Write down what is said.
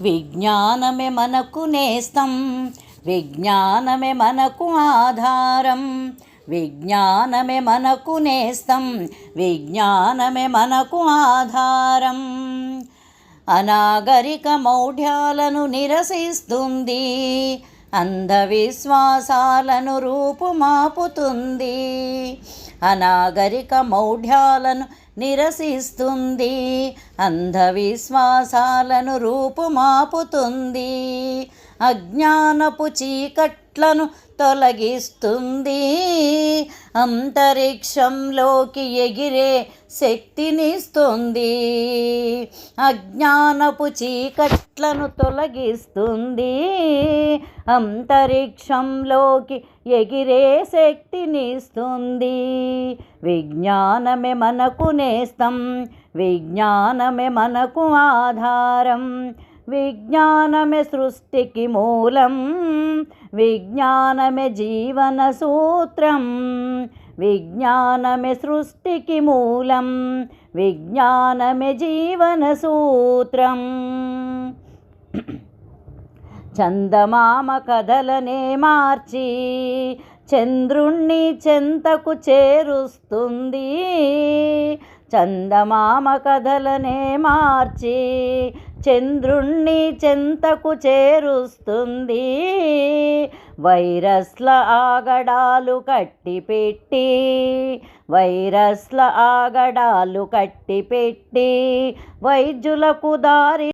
విజ్ఞానమే మనకు నేస్తం, విజ్ఞానమే మనకు ఆధారం. విజ్ఞానమే మనకు నేస్తం, విజ్ఞానమే మనకు ఆధారం. అనాగరిక మౌఢ్యాలను నిరసిస్తుంది, అంధవిశ్వాసాలను రూపుమాపుతుంది. అనాగరిక మౌఢ్యాలను నిరసిస్తుంది, అంధవిశ్వాసాలను రూపుమాపుతుంది. అజ్ఞానపు చీకట్లను తొలగిస్తుంది, అంతరిక్షంలోకి ఎగిరే శక్తినిస్తుంది. అజ్ఞానపు చీకట్లను తొలగిస్తుంది, అంతరిక్షంలోకి ఎగిరే శక్తినిస్తుంది. విజ్ఞానమే మనకు నేస్తం, విజ్ఞానమే మనకు ఆధారం. విజ్ఞానమే సృష్టికి మూలం, విజ్ఞానమే జీవన సూత్రం. విజ్ఞానమే సృష్టికి మూలం, విజ్ఞానమే జీవన సూత్రం. చందమామ కథలనే మార్చి చంద్రుణ్ణి చెంతకు చేరుస్తుంది. చందమామ కథలనే మార్చి చంద్రుణ్ణి చెంతకు చేరుస్తుంది. వైరస్ల ఆగడాలు కట్టిపెట్టి, వైరస్ల ఆగడాలు కట్టిపెట్టి వైద్యులకు దారి